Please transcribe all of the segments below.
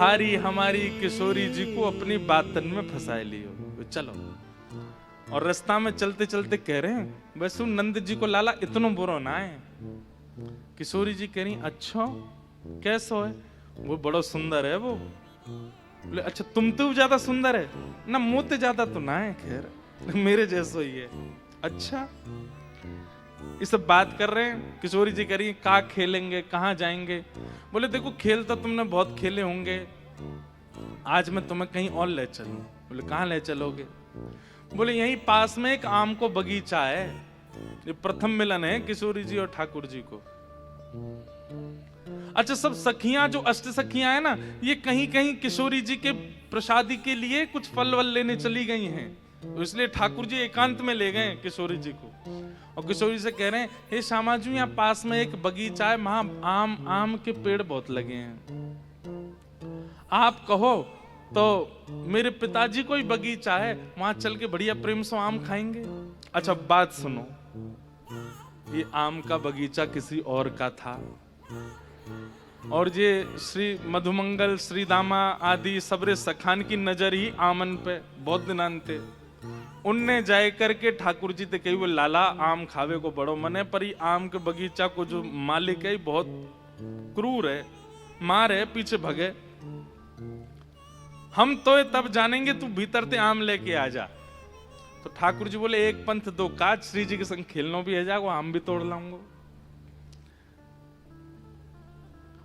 हारी हमारी किशोरी जी को अपनी बातन में फंसाए लियो। चलो, और रास्ता में चलते चलते कह रहे हैं वैसे नंद जी को लाला इतना बुरा ना है। किशोरी जी कह रही अच्छा कैसो है? वो बड़ा सुंदर है वो। बोले अच्छा तुम तो ज्यादा सुंदर है ना, मोते ज्यादा तो ना है, खैर मेरे जैसो ही है। अच्छा, ये सब बात कर रहे हैं। किशोरी जी कह रही कहाँ खेलेंगे, कहाँ जाएंगे? बोले देखो खेल तो तुमने बहुत खेले होंगे, आज मैं तुम्हें कहीं और ले चलूं। बोले कहाँ ले चलोगे? बोले यहीं पास में एक आम को बगीचा है। ये प्रथम मिलन है किशोरी जी और ठाकुर जी को। अच्छा, सब सखियां जो अष्ट सखियां है ना, ये कहीं कहीं किशोरी जी के प्रसादी के लिए कुछ फल वल लेने चली गई हैं, तो इसलिए ठाकुर जी एकांत में ले गए किशोरी जी को। और किशोरी से कह रहे हैं हे श्यामा जी, यहाँ पास में एक बगीचा है, वहां आम के पेड़ बहुत लगे हैं, आप कहो तो मेरे पिताजी को ही बगीचा है, वहां चल के बढ़िया प्रेम से आम खाएंगे। अच्छा बात सुनो, ये आम का बगीचा किसी और का था, और ये श्री मधुमंगल, श्री दामा आदि सबरे सखान की नजर ही आमन पे बहुत दिनान थे। उनने जाए करके ठाकुर जी ते कही वो लाला आम खावे को बड़ो मन है, पर ये आम के बगीचा को जो मालिक है बहुत क्रूर है, मार है, पीछे भगे। हम तो तब जानेंगे, तू भीतर ते आम लेके आ जा। तो ठाकुर जी बोले एक पंथ दो काज, श्री जी के संग खेलना भी है जाएगा, आम भी तोड़ लाऊंगा।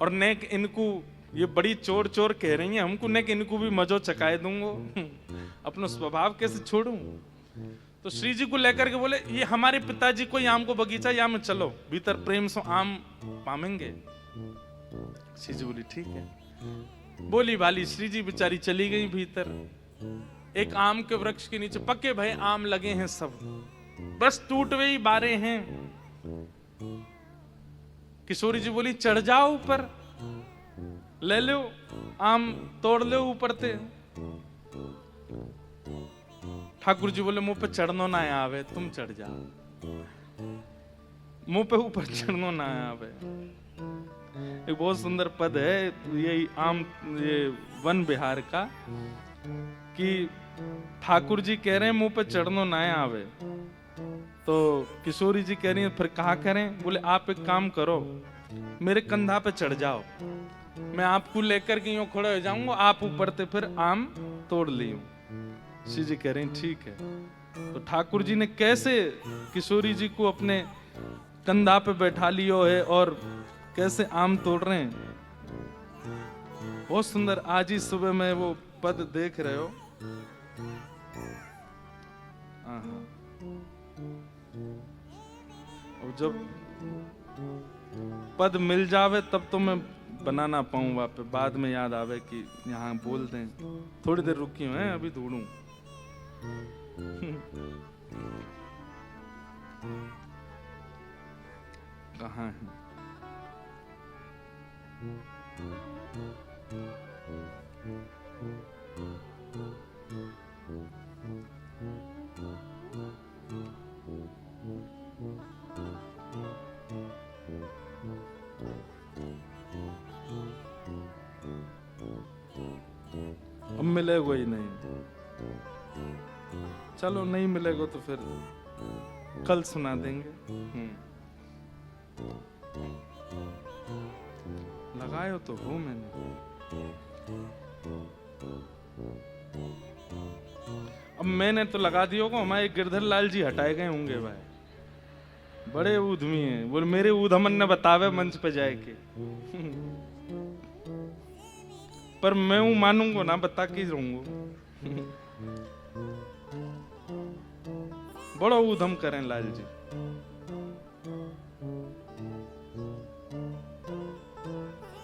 और नेक इनको ये बड़ी चोर चोर कह रही है हमको, नेक इनको भी मजो चकाए दूंगा, अपना स्वभाव कैसे छोड़ूं। तो श्री जी को लेकर के बोले ये हमारे पिताजी को आम को बगीचा, या में चलो भीतर प्रेम से आम पामेंगे। श्री जी बोली ठीक है। बोली वाली श्री जी बेचारी चली गई भीतर। एक आम के वृक्ष के नीचे पक्के भय आम लगे हैं सब, बस टूटवे ही बारे हैं। किशोरी जी बोली चढ़ जाओ ऊपर, ले लो आम तोड़ लो ऊपर ते। ठाकुर जी बोले मुंह पे चढ़नो ना आवे, तुम चढ़ जाओ, मुंह पे ऊपर चढ़नो ना आवे। एक बहुत सुंदर पद है ये आम, ये वन बिहार का, कि ठाकुर जी कह रहे हैं मुंह पे चढ़नो ना आवे, तो किशोरी जी कह रही हैं फिर कहा करें? बोले आप एक काम करो, मेरे कंधा पे चढ़ जाओ, मैं आपको लेकर के यूं खड़े हो जाऊंगा, आप ऊपर से फिर आम तोड़ लियो। श्री जी कह रहे हैं ठीक है। तो ठाकुर जी ने कैसे किशोरी जी को अपने कंधा पे बैठा लियो है और कैसे आम तोड़ रहे हैं, बहुत सुंदर। आज ही सुबह में वो पद देख रहे हो। और जब पद मिल जावे तब तो मैं बना ना पाऊं वापस, बाद में याद आवे कि यहाँ बोल दें। थोड़ी देर रुकी हूं है, अभी ढूंढूं। कहाँ है? अब मिलेगा ही नहीं। चलो नहीं मिलेगा तो फिर कल सुना देंगे। लगायो तो हो मैंने। अब मैंने तो लगा दिया होगा, हमारे गिरधर लाल जी हटाए गए होंगे भाई, बड़े ऊधमी हैं। बोले मेरे ऊधमन ने बतावे मंच पे जाए के पर मैं हूं मानूंगा ना, बता के रहूंगा। बड़ा ऊधम करें लाल जी।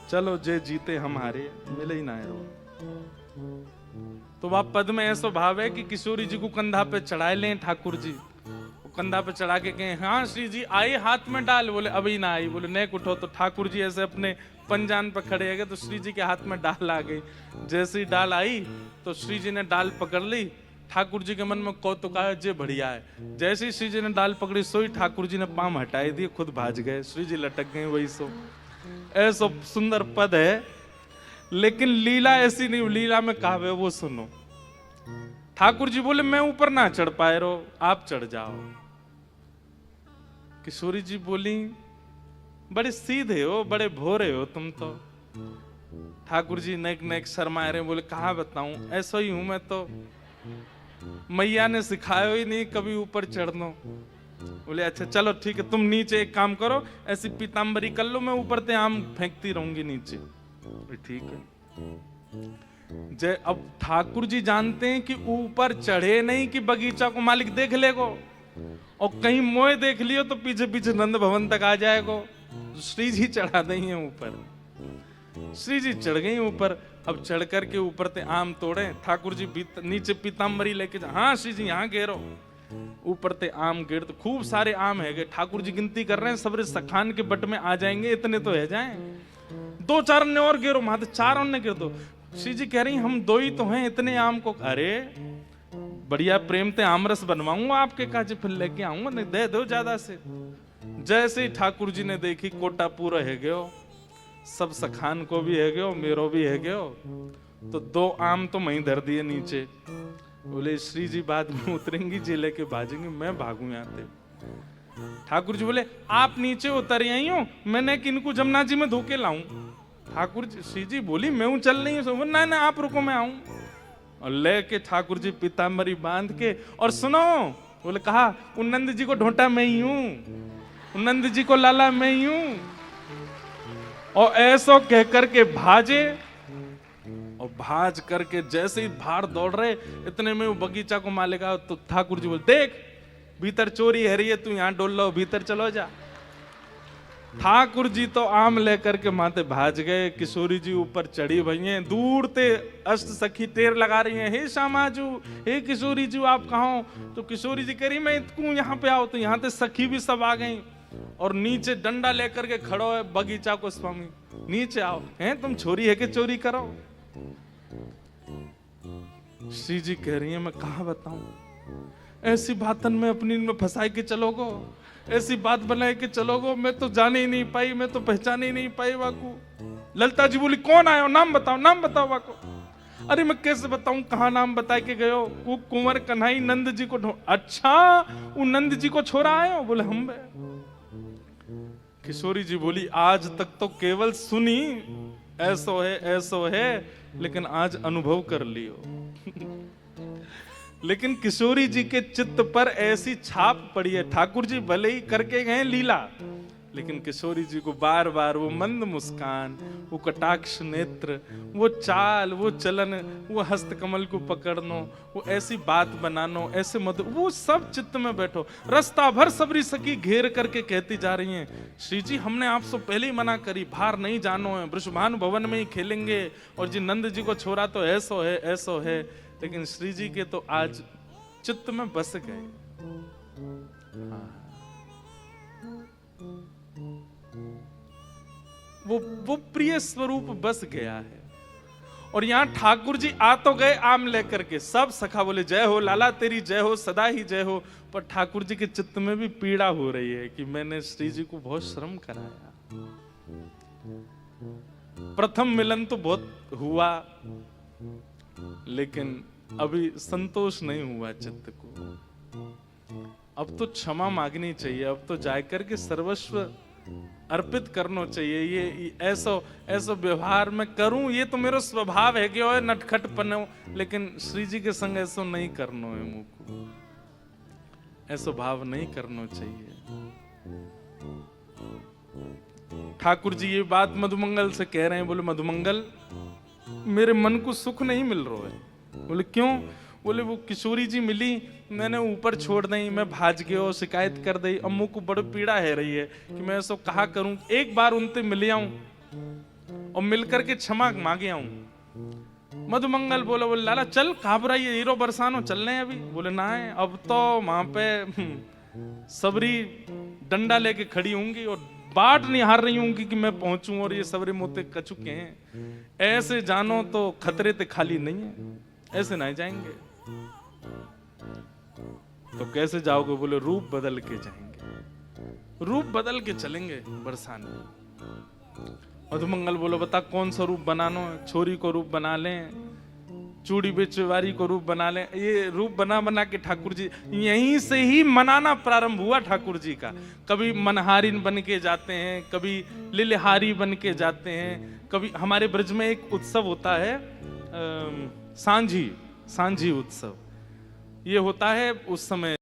चलो जे जीते हम हारे, मिले ही ना है। तो वह पद में ऐसा भाव है कि किशोरी जी को कंधा पे चढ़ाए लें ठाकुर जी, कंधा पे चढ़ा के कहें हाँ श्री जी आई हाथ में डाल। बोले अभी ना आई। बोले नेक उठो। तो ठाकुर जी ऐसे अपने पंजान पर खड़े हो गए, तो श्री जी के हाथ में डाल आ गई। जैसे ही डाल आई तो श्री जी ने डाल पकड़ ली। ठाकुर जी के मन में कौतुक आया, जे बढ़िया है। जैसे ही श्री जी ने डाल पकड़ी, सोई ठाकुर जी ने पांव हटाए दिए, खुद भाज गए। श्री जी लटक गए वही सो। ऐसा सुंदर पद है। लेकिन लीला ऐसी नहीं, लीला में कहावे वो सुनो। ठाकुर जी बोले मैं ऊपर ना चढ़ पाए रो, आप चढ़ जाओ। किशोरी जी बोली बड़े सीधे हो, बड़े भोरे हो तुम तो। ठाकुर जी नेक नेक शर्मा रहे, बोले कहाँ बताऊं, ऐसा ही हूं मैं तो, मैया ने सिखाया ही नहीं कभी ऊपर चढ़ना। बोले अच्छा चलो ठीक है, तुम नीचे एक काम करो, ऐसी पीताम्बरी कर लो, मैं ऊपर ते आम फेंकती रहूंगी नीचे। ठीक है। जय अब ठाकुर जी जानते हैं कि ऊपर चढ़े नहीं कि बगीचा को मालिक देख लेगो, और कहीं मोए देख लियो तो पीछे पीछे नंद भवन तक आ जाएगो। श्री जी चढ़ा देंगे ऊपर। श्री जी चढ़ गई ऊपर। अब चढ़ करके ऊपर ते आम तोड़े। ठाकुर जी नीचे पीताम्बरी लेके जा। हाँ श्री जी यहाँ घेरो। ऊपर ते आम गिर तो खूब सारे आम है। ठाकुर जी गिनती कर रहे हैं, सबरे सखान के बट में आ जाएंगे, इतने तो है जाएं। 2-4 ने और गिरो, माते 4 ने गिर दो। श्री जी कह रही हम 2 ही तो हैं, इतने आम को। अरे बढ़िया प्रेम ते आमरस बनवाऊंगा आपके काजे, फिर लेके आऊंगा, नहीं दे दो ज्यादा से। जैसे ही ठाकुर जी ने देखी कोटा पूरा है गयो, सब सखान को भी है गयो, मेरो भी है गयो, तो 2 आम तो मैं धर दिए नीचे। बोले श्री जी बाद में उतरेंगी, जी लेके भाजेंगे, मैं भागू यहाँ से। ठाकुर जी बोले आप नीचे उतर आई हो, मैंने किनको जमुना जी में धोके लाऊं। ठाकुर जी श्री जी बोली मैं चल नहीं हूं। ना ना आप रुको मैं आऊं। और लेके ठाकुर जी पीताम्बरी बांध के, और सुनो, बोले कहा उन नंद जी को ढोंटा मैं ही हूं, उन नंद जी को लाला मैं ही हूं। और ऐसो कह करके भाजे, और भाज करके जैसे ही बाहर दौड़ रहे, इतने में वो बगीचा को मालिक आया। तो ठाकुर जी बोले देख भीतर चोरी है रही है, तू यहां डोल लो, भीतर चलो जा। ठाकुर जी तो आम लेकर के माते भाज गए। किशोरी जी ऊपर चढ़ी भई हैं, दूर ते अष्ट सखी टेर लगा रही हैं, हे श्यामाजू, हे किशोरी जी आप कहाँ हो? तो किशोरी जी कह रही मैं तू यहाँ पे आओ। तो यहाँ ते सखी भी सब आ गई, और नीचे डंडा लेकर के खड़ो है बगीचा को स्वामी, नीचे आओ, हैं तुम छोरी है कि चोरी करो? श्री जी कह रही है मैं कहाँ बताऊं, ऐसी बातन में अपनी में फंसाई के चलोगो, ऐसी बात बनाए के चलोगो, मैं तो जाने ही नहीं पाई, मैं तो पहचान ही नहीं पाई वाकू। ललिता जी बोली कौन आयो, नाम बताओ वाको। अरे मैं कैसे बताऊं, कहाँ नाम बता के गयो? वो कुंवर कन्हई नंद जी को अच्छा वो नंद जी को छोरा आयो? बोले हम। किशोरी जी बोली आज तक तो केवल सुनी, ऐसो है, लेकिन आज अनुभव कर लियो। लेकिन किशोरी जी के चित्त पर ऐसी छाप पड़ी है। ठाकुर जी भले ही करके गए लीला, लेकिन किशोरी जी को बार बार वो मंद मुस्कान, वो कटाक्ष नेत्र, वो चाल, वो चलन, वो हस्त कमल को पकड़नो, वो ऐसी बात बनानो, ऐसे मधुर, वो सब चित्त में बैठो। रास्ता भर सबरी सखी घेर करके कहती जा रही हैं श्री जी हमने आपसे पहले ही मना करी, बाहर नहीं जानो है, वृषभानु भवन में ही खेलेंगे, और जी नंद जी को छोरा तो ऐसो है। लेकिन श्री जी के तो आज चित्त में बस गए। वो प्रिय स्वरूप बस गया है। और यहां ठाकुर जी आ तो गए आम लेकर के, सब सखा बोले जय हो लाला तेरी जय हो, सदा ही जय हो। पर ठाकुर जी के चित्त में भी पीड़ा हो रही है कि मैंने श्री जी को बहुत श्रम कराया। प्रथम मिलन तो बहुत हुआ, लेकिन अभी संतोष नहीं हुआ चित्त को। अब तो क्षमा मांगनी चाहिए, अब तो जाकर के सर्वस्व अर्पित करना चाहिए। ये ऐसो व्यवहार में करूं, ये तो मेरा स्वभाव है कि ओए नटखट पनो, लेकिन श्री जी के संग ऐसो नहीं करना है। मुझको ऐसो भाव नहीं करना चाहिए। ठाकुर जी ये बात मधुमंगल से कह रहे हैं। बोले मधुमंगल मेरे मन को सुख नहीं मिल रहा है। बोले क्यों? बोले वो किशोरी जी मिली, मैंने ऊपर छोड़ दी, मैं भाज गयो, शिकायत कर दी, अम्मू को बड़ी पीड़ा है रही है कि मैं ऐसा कहा करूं, एक बार उनसे मिल आऊं और मिलकर के क्षमा मांगे आऊं। मधुमंगल बोले लाला चल घाबरा, ये हीरो बरसानो चल रहे अभी। बोले ना है, अब तो वहां पे सबरी डंडा लेके खड़ी होंगी और बाट निहार रही होंगी कि मैं पहुंचूं, और ये सबरे मोते कचुके हैं। ऐसे जानो तो खतरे ते खाली नहीं है, ऐसे नहीं जाएंगे। तो कैसे जाओगे? बोले रूप बदल के जाएंगे, रूप बदल के चलेंगे बरसाने। मधुमंगल बोलो बता कौन सा रूप बनानो है, छोरी को रूप बना लें, चूड़ी बेचवारी को रूप बना लें। ये रूप बना बना के ठाकुर जी, यहीं से ही मनाना प्रारंभ हुआ ठाकुर जी का। कभी मनहारिन बन के जाते हैं, कभी लिलहारी बन के जाते हैं, कभी हमारे ब्रज में एक उत्सव होता है सांझी उत्सव, ये होता है उस समय